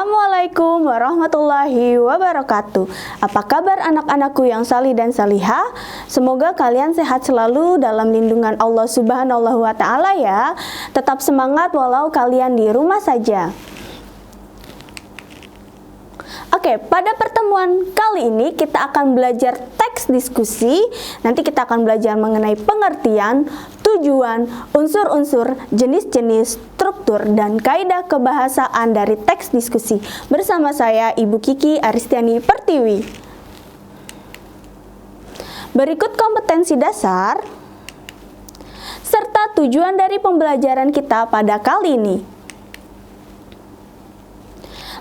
Assalamualaikum warahmatullahi wabarakatuh. Apa kabar anak-anakku yang salih dan salihah? Semoga kalian sehat selalu dalam lindungan Allah Subhanahu wa Ta'ala ya. Tetap semangat walau kalian di rumah saja. Oke, pada pertemuan kali ini kita akan belajar teks diskusi. Nanti kita akan belajar mengenai pengertian, tujuan, unsur-unsur, jenis-jenis, struktur, dan kaidah kebahasaan dari teks diskusi. Bersama saya, Ibu Kiki Aristiani Pertiwi. Berikut kompetensi dasar serta tujuan dari pembelajaran kita pada kali ini.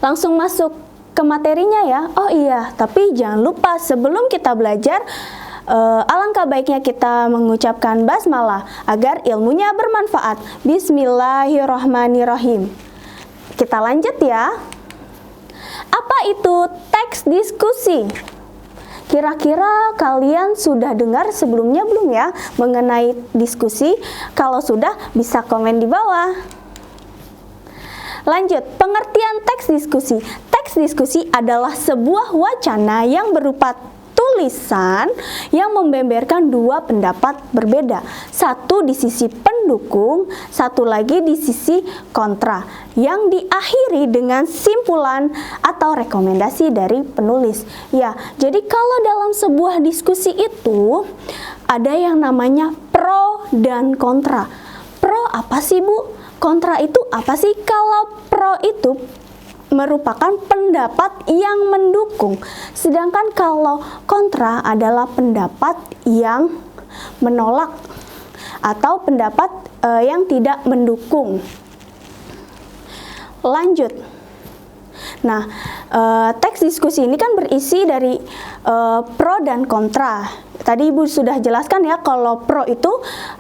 Langsung masuk ke materinya ya. Oh iya, tapi jangan lupa sebelum kita belajar, alangkah baiknya kita mengucapkan basmalah agar ilmunya bermanfaat. Bismillahirrahmanirrahim. Kita lanjut ya. Apa itu teks diskusi? Kira-kira kalian sudah dengar sebelumnya belum ya mengenai diskusi? Kalau sudah, bisa komen di bawah. Lanjut, pengertian teks diskusi. Teks diskusi adalah sebuah wacana yang berupa tulisan yang membeberkan dua pendapat berbeda. Satu di sisi pendukung, satu lagi di sisi kontra, yang diakhiri dengan simpulan atau rekomendasi dari penulis. Ya, jadi kalau dalam sebuah diskusi itu ada yang namanya pro dan kontra. Pro apa sih, Bu? Kontra itu apa sih? Kalau pro itu merupakan pendapat yang mendukung, sedangkan kalau kontra adalah pendapat yang menolak atau pendapat yang tidak mendukung. Lanjut. Nah, teks diskusi ini kan berisi dari pro dan kontra. Tadi Ibu sudah jelaskan ya, kalau pro itu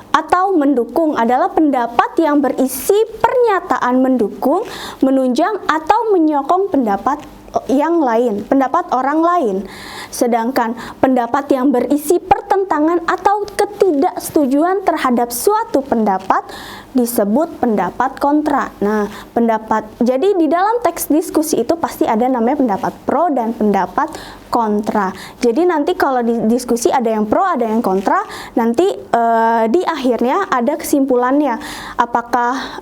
atau mendukung adalah pendapat yang berisi pernyataan mendukung, menunjang atau menyokong pendapat yang lain, pendapat orang lain. Sedangkan pendapat yang berisi pertentangan atau ketidaksetujuan terhadap suatu pendapat disebut pendapat kontra. Nah, jadi di dalam teks diskusi itu pasti ada namanya pendapat pro dan pendapat kontra. Jadi nanti kalau di diskusi ada yang pro, ada yang kontra, nanti di akhirnya ada kesimpulannya. Apakah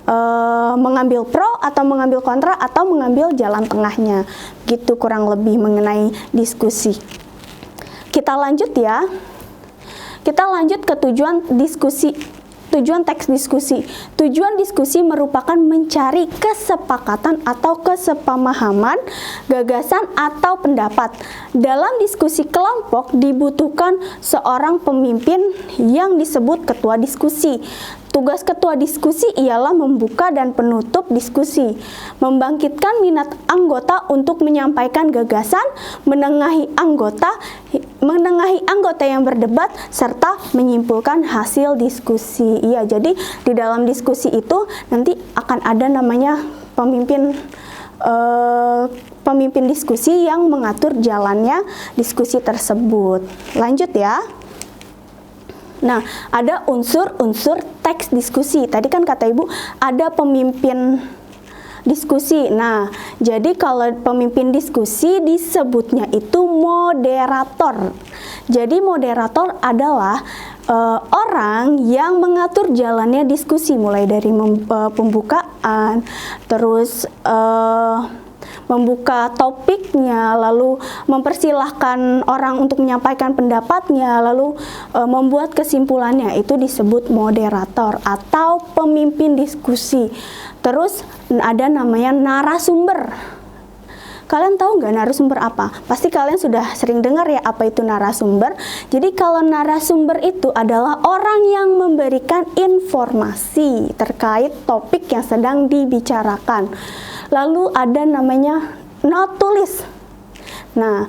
mengambil pro atau mengambil kontra atau mengambil jalan tengahnya. Gitu kurang lebih mengenai diskusi. Kita lanjut ya. Kita lanjut ke tujuan diskusi. Tujuan teks diskusi. Tujuan diskusi merupakan mencari kesepakatan atau kesepamahaman, gagasan atau pendapat. Dalam diskusi kelompok dibutuhkan seorang pemimpin yang disebut ketua diskusi. Tugas ketua diskusi ialah membuka dan penutup diskusi, membangkitkan minat anggota untuk menyampaikan gagasan, menengahi anggota yang berdebat, serta menyimpulkan hasil diskusi. Iya, jadi di dalam diskusi itu nanti akan ada namanya pemimpin diskusi yang mengatur jalannya diskusi tersebut. Lanjut ya. Nah, ada unsur-unsur teks diskusi. Tadi kan kata Ibu ada pemimpin diskusi. Nah, jadi kalau pemimpin diskusi disebutnya itu moderator. Jadi moderator adalah orang yang mengatur jalannya diskusi, mulai dari pembukaan, terus membuka topiknya, lalu mempersilahkan orang untuk menyampaikan pendapatnya, lalu membuat kesimpulannya. Itu disebut moderator atau pemimpin diskusi. Terus ada namanya narasumber. Kalian tahu nggak narasumber apa? Pasti kalian sudah sering dengar ya apa itu narasumber. Jadi kalau narasumber itu adalah orang yang memberikan informasi terkait topik yang sedang dibicarakan. Lalu ada namanya notulis. Nah,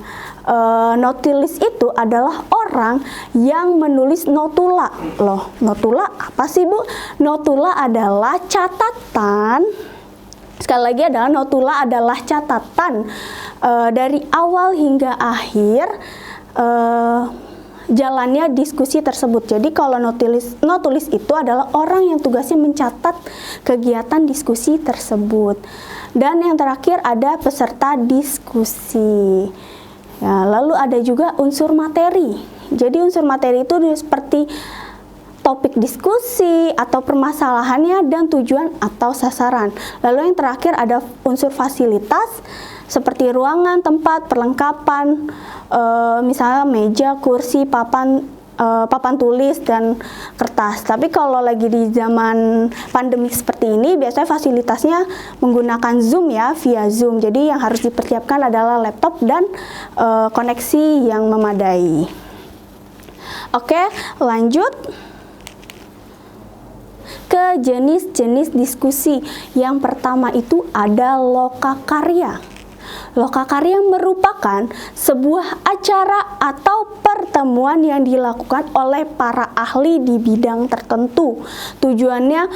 notulis itu adalah orang yang menulis notula. Loh, notula apa sih, Bu? Notula adalah catatan. Sekali lagi adalah notula adalah catatan dari awal hingga akhir jalannya diskusi tersebut. Jadi kalau notulis itu adalah orang yang tugasnya mencatat kegiatan diskusi tersebut. Dan yang terakhir ada peserta diskusi. Ya, lalu ada juga unsur materi. Jadi unsur materi itu seperti topik diskusi atau permasalahannya dan tujuan atau sasaran. Lalu yang terakhir ada unsur fasilitas seperti ruangan, tempat, perlengkapan, misalnya meja, kursi, papan tulis dan kertas. Tapi kalau lagi di zaman pandemi seperti ini, biasanya fasilitasnya menggunakan Zoom ya, via Zoom. Jadi yang harus dipersiapkan adalah laptop dan koneksi yang memadai. Oke, lanjut ke jenis-jenis diskusi. Yang pertama itu ada lokakarya. Lokakarya merupakan sebuah acara atau pertemuan yang dilakukan oleh para ahli di bidang tertentu. Tujuannya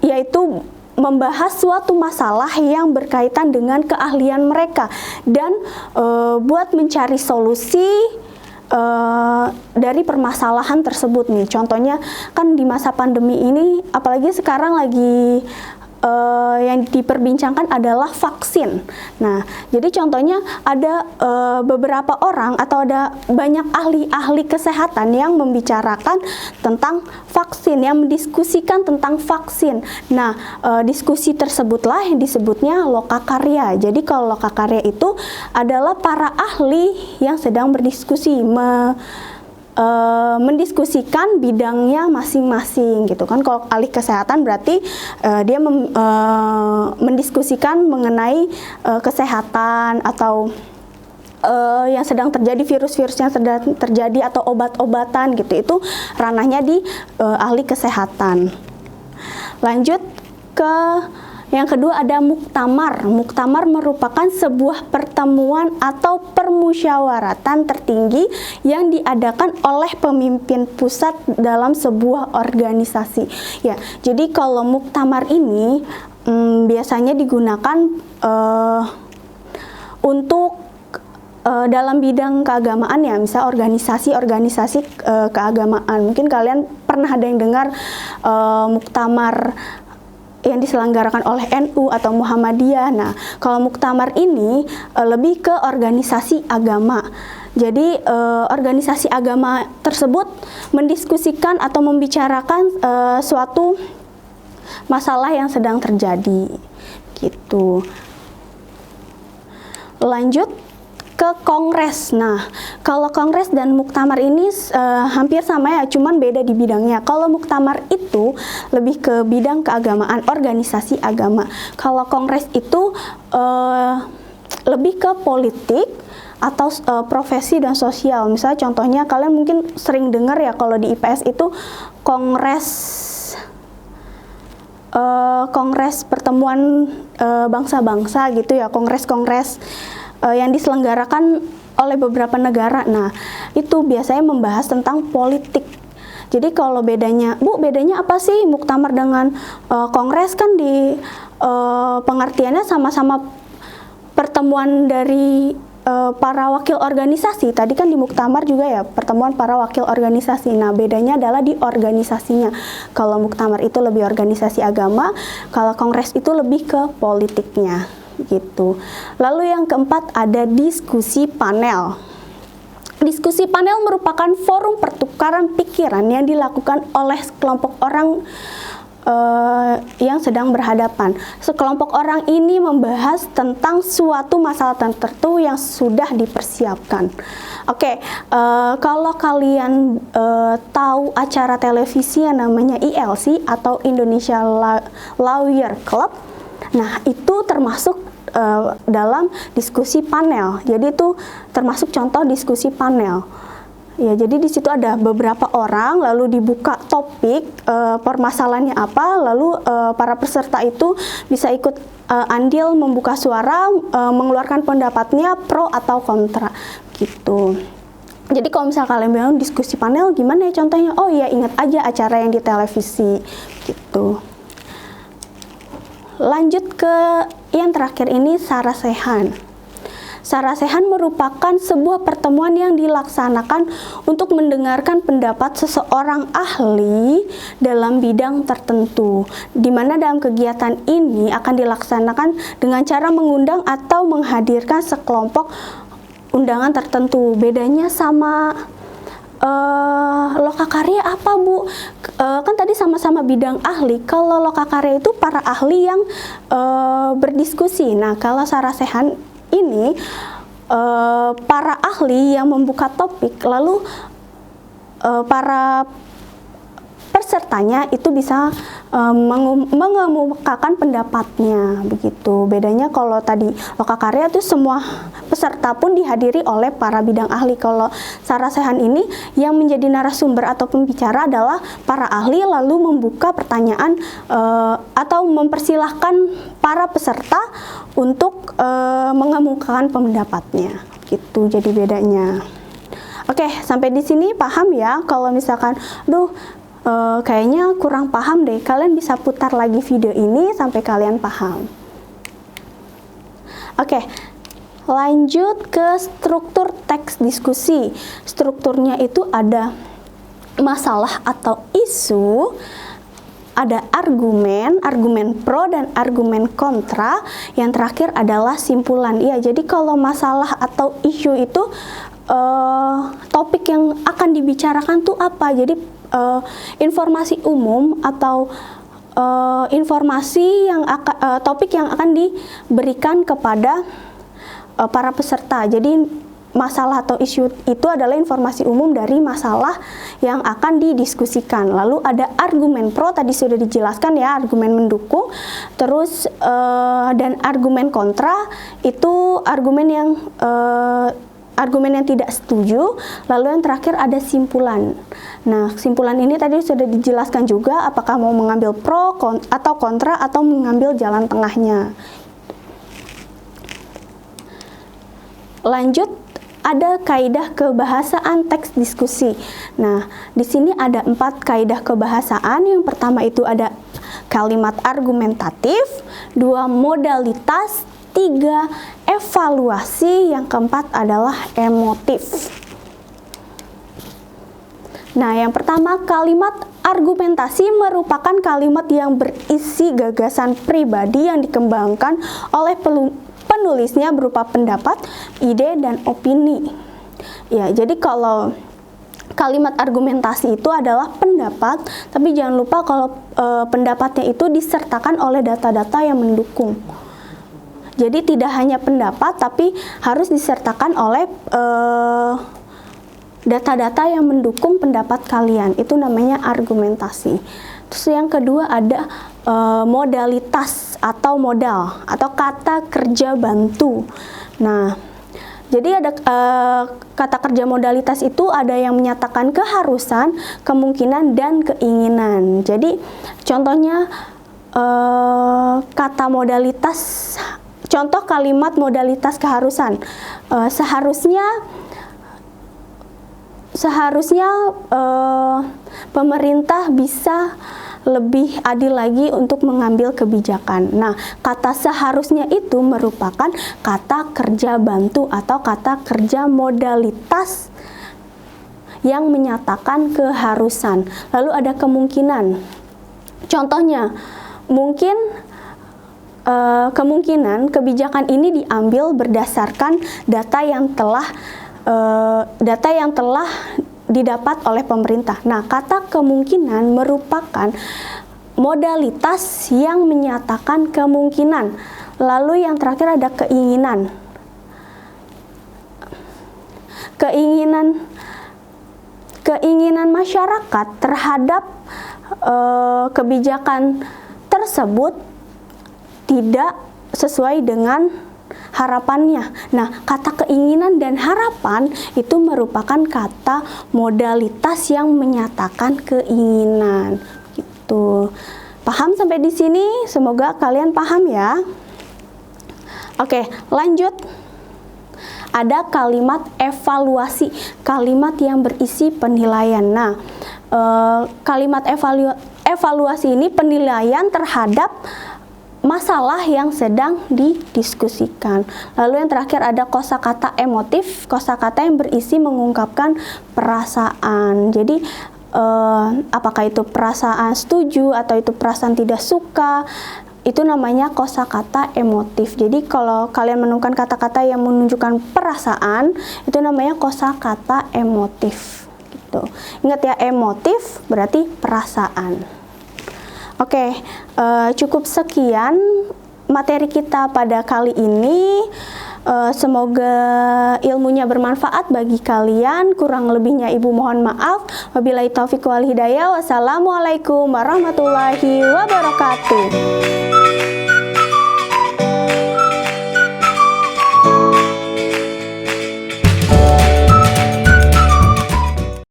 yaitu membahas suatu masalah yang berkaitan dengan keahlian mereka dan buat mencari solusi dari permasalahan tersebut nih. Contohnya kan di masa pandemi ini, apalagi sekarang lagi yang diperbincangkan adalah vaksin. Nah, jadi contohnya ada beberapa orang atau ada banyak ahli-ahli kesehatan yang membicarakan tentang vaksin, yang mendiskusikan tentang vaksin. Nah, diskusi tersebutlah yang disebutnya lokakarya. Jadi kalau lokakarya itu adalah para ahli yang sedang berdiskusi, mendiskusikan bidangnya masing-masing gitu kan. Kalau ahli kesehatan berarti dia mendiskusikan mengenai kesehatan atau yang sedang terjadi, virus-virus yang sedang terjadi atau obat-obatan gitu. Itu ranahnya di ahli kesehatan. Lanjut ke yang kedua ada muktamar. Muktamar merupakan sebuah pertemuan atau permusyawaratan tertinggi yang diadakan oleh pemimpin pusat dalam sebuah organisasi. Ya, jadi kalau muktamar ini biasanya digunakan untuk dalam bidang keagamaan ya, misal organisasi-organisasi keagamaan. Mungkin kalian pernah ada yang dengar muktamar yang diselenggarakan oleh NU atau Muhammadiyah. Nah, kalau muktamar ini lebih ke organisasi agama. Jadi organisasi agama tersebut mendiskusikan atau membicarakan suatu masalah yang sedang terjadi gitu. Lanjut ke kongres. Nah, kalau kongres dan muktamar ini hampir sama ya, cuman beda di bidangnya. Kalau muktamar itu lebih ke bidang keagamaan, organisasi agama. Kalau kongres itu lebih ke politik atau profesi dan sosial. Misalnya contohnya kalian mungkin sering dengar ya kalau di IPS itu kongres pertemuan bangsa-bangsa gitu ya, kongres-kongres yang diselenggarakan oleh beberapa negara. Nah, itu biasanya membahas tentang politik. Jadi kalau bedanya apa sih muktamar dengan kongres? Kan di pengertiannya sama-sama pertemuan dari para wakil organisasi. Tadi kan di muktamar juga ya, pertemuan para wakil organisasi. Nah, bedanya adalah di organisasinya. Kalau muktamar itu lebih organisasi agama, kalau kongres itu lebih ke politiknya gitu. Lalu yang keempat ada diskusi panel. Diskusi panel merupakan forum pertukaran pikiran yang dilakukan oleh sekelompok orang yang sedang berhadapan. Sekelompok orang ini membahas tentang suatu masalah tertentu yang sudah dipersiapkan. Oke, kalau kalian tahu acara televisi yang namanya ILC atau Indonesia Lawyer Club, nah itu termasuk dalam diskusi panel. Jadi itu termasuk contoh diskusi panel. Ya, jadi di situ ada beberapa orang, lalu dibuka topik permasalahannya apa, lalu para peserta itu bisa ikut andil membuka suara, mengeluarkan pendapatnya pro atau kontra gitu. Jadi kalau misal kalian bilang diskusi panel gimana ya contohnya? Oh iya, ingat aja acara yang di televisi gitu. Lanjut ke yang terakhir ini sarasehan. sarasehan merupakan sebuah pertemuan yang dilaksanakan untuk mendengarkan pendapat seseorang ahli dalam bidang tertentu, di mana dalam kegiatan ini akan dilaksanakan dengan cara mengundang atau menghadirkan sekelompok undangan tertentu. Bedanya sama lokakarya apa, Bu? Kan tadi sama-sama bidang ahli. Kalau lokakarya itu para ahli yang berdiskusi. Nah, kalau sarasehan ini para ahli yang membuka topik, lalu para pesertanya itu bisa mengemukakan pendapatnya, begitu. Bedanya kalau tadi lokakarya itu semua peserta pun dihadiri oleh para bidang ahli. Kalau sarasehan ini yang menjadi narasumber atau pembicara adalah para ahli, lalu membuka pertanyaan atau mempersilahkan para peserta untuk mengemukakan pendapatnya, gitu. Jadi bedanya. Oke, sampai di sini paham ya? Kalau misalkan, kayaknya kurang paham deh, kalian bisa putar lagi video ini sampai kalian paham. Oke, lanjut ke struktur teks diskusi. Strukturnya itu ada masalah atau isu, ada argumen pro dan argumen kontra, yang terakhir adalah simpulan. Iya, jadi kalau masalah atau isu itu topik yang akan dibicarakan tuh apa? Jadi informasi umum atau informasi yang topik yang akan diberikan kepada para peserta. Jadi masalah atau isu itu adalah informasi umum dari masalah yang akan didiskusikan. Lalu ada argumen pro, tadi sudah dijelaskan ya, argumen mendukung. Terus dan argumen kontra itu argumen yang tidak setuju. Lalu yang terakhir ada simpulan. Nah, simpulan ini tadi sudah dijelaskan juga, apakah mau mengambil pro atau kontra atau mengambil jalan tengahnya. Lanjut, ada kaidah kebahasaan teks diskusi. Nah, di sini ada 4 kaidah kebahasaan. Yang pertama itu ada kalimat argumentatif, 2 modalitas, 3 evaluasi, yang keempat adalah emotif. Nah, yang pertama, kalimat argumentasi merupakan kalimat yang berisi gagasan pribadi yang dikembangkan oleh penulisnya berupa pendapat, ide, dan opini. Ya, jadi kalau kalimat argumentasi itu adalah pendapat, tapi jangan lupa kalau pendapatnya itu disertakan oleh data-data yang mendukung. Jadi tidak hanya pendapat, tapi harus disertakan oleh data-data yang mendukung pendapat kalian. Itu namanya argumentasi. Terus yang kedua ada modalitas atau modal atau kata kerja bantu. Nah, jadi ada kata kerja modalitas itu ada yang menyatakan keharusan, kemungkinan, dan keinginan. Jadi contohnya kata modalitas, contoh kalimat modalitas keharusan, seharusnya pemerintah bisa lebih adil lagi untuk mengambil kebijakan. Nah, kata seharusnya itu merupakan kata kerja bantu atau kata kerja modalitas yang menyatakan keharusan. Lalu ada kemungkinan. Contohnya, kemungkinan kebijakan ini diambil berdasarkan data yang telah didapat oleh pemerintah. Nah, kata kemungkinan merupakan modalitas yang menyatakan kemungkinan. Lalu yang terakhir ada keinginan. Keinginan masyarakat terhadap kebijakan tersebut tidak sesuai dengan harapannya. Nah, kata keinginan dan harapan itu merupakan kata modalitas yang menyatakan keinginan. Gitu. Paham sampai di sini? Semoga kalian paham ya. Oke, lanjut. Ada kalimat evaluasi, kalimat yang berisi penilaian. Nah, kalimat evaluasi ini penilaian terhadap masalah yang sedang didiskusikan. Lalu yang terakhir ada kosakata emotif, kosakata yang berisi mengungkapkan perasaan. Jadi apakah itu perasaan setuju atau itu perasaan tidak suka, itu namanya kosakata emotif. Jadi kalau kalian menemukan kata-kata yang menunjukkan perasaan, itu namanya kosakata emotif. Gitu. Ingat ya, emotif berarti perasaan. Oke, cukup sekian materi kita pada kali ini. Semoga ilmunya bermanfaat bagi kalian. Kurang lebihnya Ibu mohon maaf. Wabillahi taufiq wal hidayah. Wassalamualaikum warahmatullahi wabarakatuh.